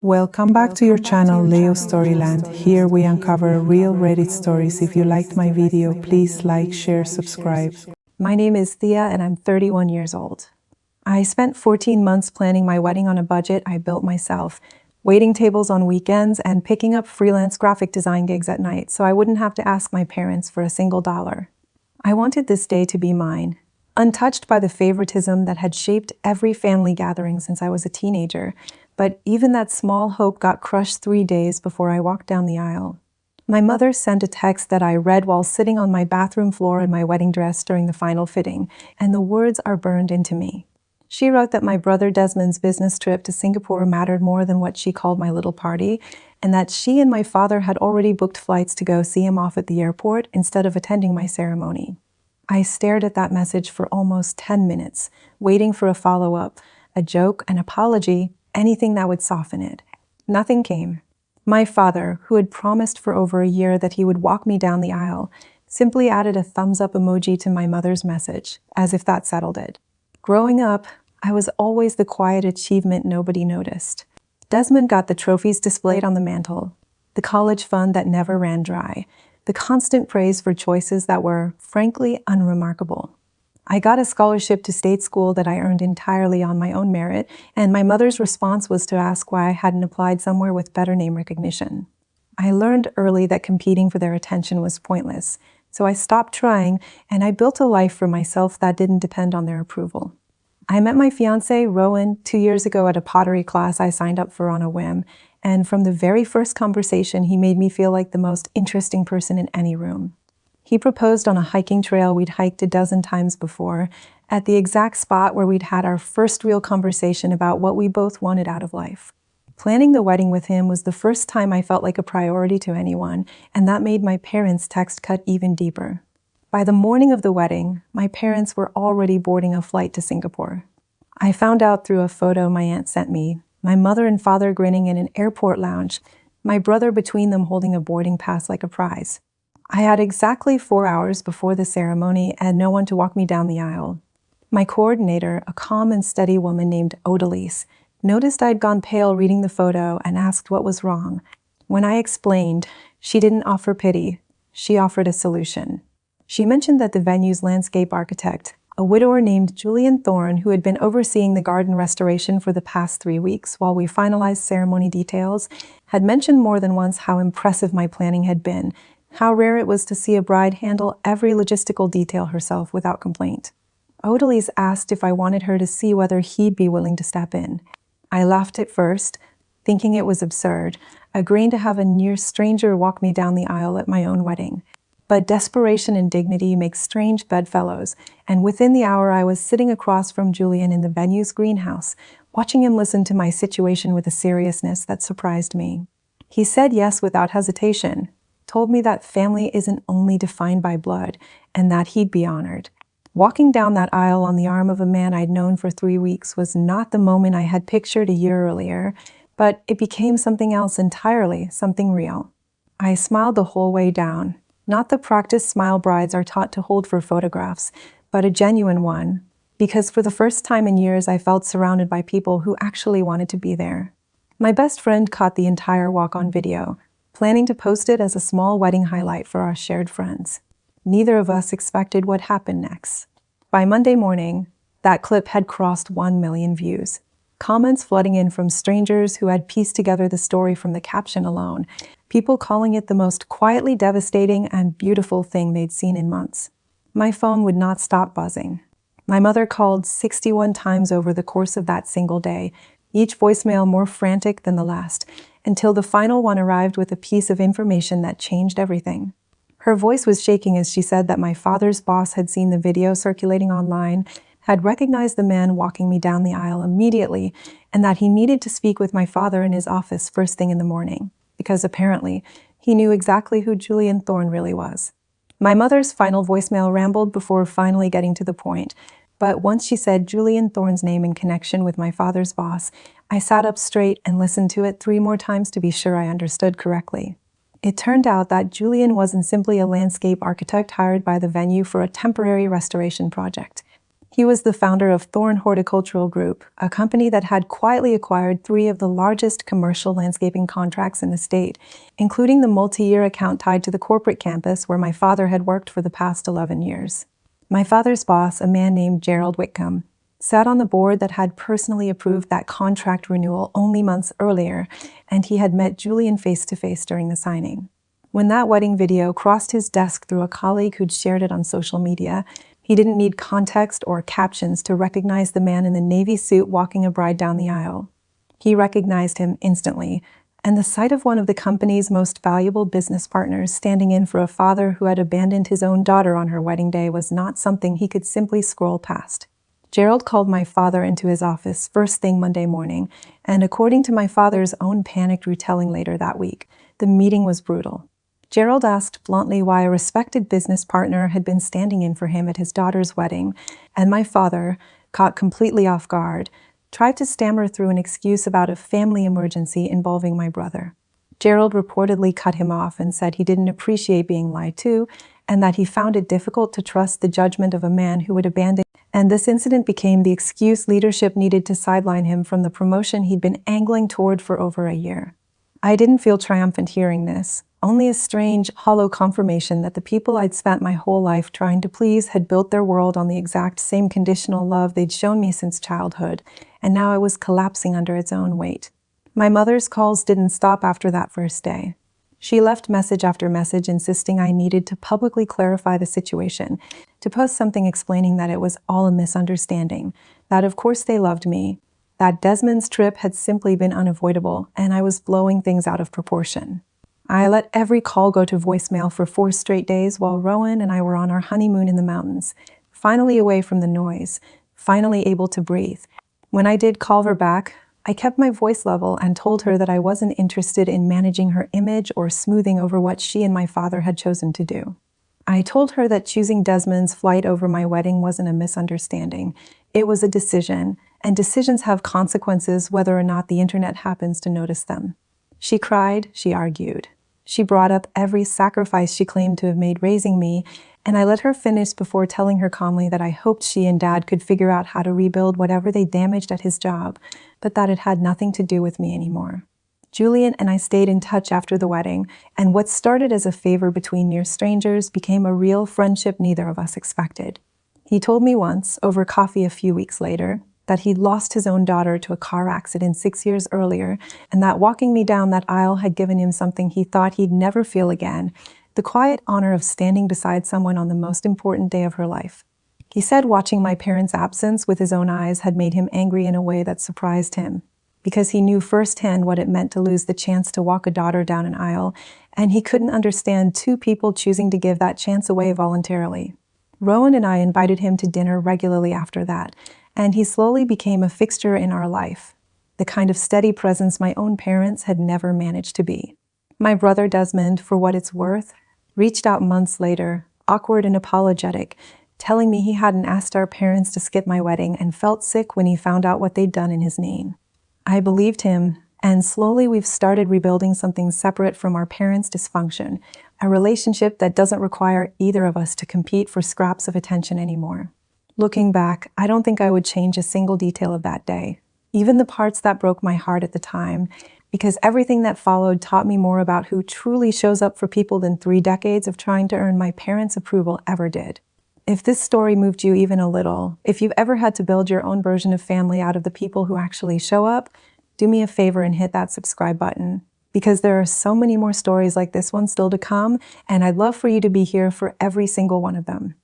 Welcome back to your channel, Leo Storyland. Here we uncover real Reddit stories. If you liked my video, please like, share, subscribe. My name is Thea and I'm 31 years old. I spent 14 months planning my wedding on a budget I built myself, waiting tables on weekends and picking up freelance graphic design gigs at night so I wouldn't have to ask my parents for a single dollar. I wanted this day to be mine, untouched by the favoritism that had shaped every family gathering since I was a teenager. But even that small hope got crushed 3 days before I walked down the aisle. My mother sent a text that I read while sitting on my bathroom floor in my wedding dress during the final fitting, and the words are burned into me. She wrote that my brother Desmond's business trip to Singapore mattered more than what she called my little party, and that she and my father had already booked flights to go see him off at the airport instead of attending my ceremony. I stared at that message for almost 10 minutes, waiting for a follow-up, a joke, an apology, anything that would soften it. Nothing came. My father, who had promised for over a year that he would walk me down the aisle, simply added a thumbs-up emoji to my mother's message, as if that settled it. Growing up, I was always the quiet achievement nobody noticed. Desmond got the trophies displayed on the mantle, the college fund that never ran dry, the constant praise for choices that were, frankly, unremarkable. I got a scholarship to state school that I earned entirely on my own merit, and my mother's response was to ask why I hadn't applied somewhere with better name recognition. I learned early that competing for their attention was pointless, so I stopped trying, and I built a life for myself that didn't depend on their approval. I met my fiancé, Rowan, 2 years ago at a pottery class I signed up for on a whim, and from the very first conversation, he made me feel like the most interesting person in any room. He proposed on a hiking trail we'd hiked a dozen times before, at the exact spot where we'd had our first real conversation about what we both wanted out of life. Planning the wedding with him was the first time I felt like a priority to anyone, and that made my parents' text cut even deeper. By the morning of the wedding, my parents were already boarding a flight to Singapore. I found out through a photo my aunt sent me, my mother and father grinning in an airport lounge, my brother between them holding a boarding pass like a prize. I had exactly 4 hours before the ceremony and no one to walk me down the aisle. My coordinator, a calm and steady woman named Odalise, noticed I'd gone pale reading the photo and asked what was wrong. When I explained, she didn't offer pity. She offered a solution. She mentioned that the venue's landscape architect, a widower named Julian Thorne, who had been overseeing the garden restoration for the past 3 weeks while we finalized ceremony details, had mentioned more than once how impressive my planning had been, how rare it was to see a bride handle every logistical detail herself without complaint. Odalise asked if I wanted her to see whether he'd be willing to step in. I laughed at first, thinking it was absurd, agreeing to have a near stranger walk me down the aisle at my own wedding. But desperation and dignity make strange bedfellows, and within the hour I was sitting across from Julian in the venue's greenhouse, watching him listen to my situation with a seriousness that surprised me. He said yes without hesitation, told me that family isn't only defined by blood, and that he'd be honored. Walking down that aisle on the arm of a man I'd known for 3 weeks was not the moment I had pictured a year earlier, but it became something else entirely, something real. I smiled the whole way down, not the practiced smile brides are taught to hold for photographs, but a genuine one, because for the first time in years I felt surrounded by people who actually wanted to be there. My best friend caught the entire walk on video, planning to post it as a small wedding highlight for our shared friends. Neither of us expected what happened next. By Monday morning, that clip had crossed 1 million views. Comments flooding in from strangers who had pieced together the story from the caption alone, people calling it the most quietly devastating and beautiful thing they'd seen in months. My phone would not stop buzzing. My mother called 61 times over the course of that single day, each voicemail more frantic than the last, until the final one arrived with a piece of information that changed everything. Her voice was shaking as she said that my father's boss had seen the video circulating online, had recognized the man walking me down the aisle immediately, and that he needed to speak with my father in his office first thing in the morning, because apparently he knew exactly who Julian Thorne really was. My mother's final voicemail rambled before finally getting to the point, but once she said Julian Thorne's name in connection with my father's boss, I sat up straight and listened to it 3 more times to be sure I understood correctly. It turned out that Julian wasn't simply a landscape architect hired by the venue for a temporary restoration project. He was the founder of Thorn Horticultural Group, a company that had quietly acquired 3 of the largest commercial landscaping contracts in the state, including the multi-year account tied to the corporate campus where my father had worked for the past 11 years. My father's boss, a man named Gerald Whitcomb, sat on the board that had personally approved that contract renewal only months earlier, and he had met Julian face-to-face during the signing. When that wedding video crossed his desk through a colleague who'd shared it on social media, he didn't need context or captions to recognize the man in the navy suit walking a bride down the aisle. He recognized him instantly, and the sight of one of the company's most valuable business partners standing in for a father who had abandoned his own daughter on her wedding day was not something he could simply scroll past. Gerald called my father into his office first thing Monday morning, and according to my father's own panicked retelling later that week, the meeting was brutal. Gerald asked bluntly why a respected business partner had been standing in for him at his daughter's wedding, and my father, caught completely off guard, tried to stammer through an excuse about a family emergency involving my brother. Gerald reportedly cut him off and said he didn't appreciate being lied to, and that he found it difficult to trust the judgment of a man who would abandon. And this incident became the excuse leadership needed to sideline him from the promotion he'd been angling toward for over a year. I didn't feel triumphant hearing this, only a strange, hollow confirmation that the people I'd spent my whole life trying to please had built their world on the exact same conditional love they'd shown me since childhood, and now I was collapsing under its own weight. My mother's calls didn't stop after that first day. She left message after message insisting I needed to publicly clarify the situation, to post something explaining that it was all a misunderstanding, that of course they loved me, that Desmond's trip had simply been unavoidable, and I was blowing things out of proportion. I let every call go to voicemail for 4 straight days while Rowan and I were on our honeymoon in the mountains, finally away from the noise, finally able to breathe. When I did call her back, I kept my voice level and told her that I wasn't interested in managing her image or smoothing over what she and my father had chosen to do. I told her that choosing Desmond's flight over my wedding wasn't a misunderstanding. It was a decision, and decisions have consequences whether or not the internet happens to notice them. She cried, she argued. She brought up every sacrifice she claimed to have made raising me, and I let her finish before telling her calmly that I hoped she and Dad could figure out how to rebuild whatever they damaged at his job, but that it had nothing to do with me anymore. Julian and I stayed in touch after the wedding, and what started as a favor between near strangers became a real friendship neither of us expected. He told me once, over coffee a few weeks later, that he'd lost his own daughter to a car accident 6 years earlier, and that walking me down that aisle had given him something he thought he'd never feel again, the quiet honor of standing beside someone on the most important day of her life. He said watching my parents' absence with his own eyes had made him angry in a way that surprised him, because he knew firsthand what it meant to lose the chance to walk a daughter down an aisle, and he couldn't understand 2 people choosing to give that chance away voluntarily. Rowan and I invited him to dinner regularly after that, and he slowly became a fixture in our life, the kind of steady presence my own parents had never managed to be. My brother Desmond, for what it's worth, reached out months later, awkward and apologetic, telling me he hadn't asked our parents to skip my wedding and felt sick when he found out what they'd done in his name. I believed him, and slowly we've started rebuilding something separate from our parents' dysfunction, a relationship that doesn't require either of us to compete for scraps of attention anymore. Looking back, I don't think I would change a single detail of that day, even the parts that broke my heart at the time, because everything that followed taught me more about who truly shows up for people than 3 decades of trying to earn my parents' approval ever did. If this story moved you even a little, if you've ever had to build your own version of family out of the people who actually show up, do me a favor and hit that subscribe button, because there are so many more stories like this one still to come, and I'd love for you to be here for every single one of them.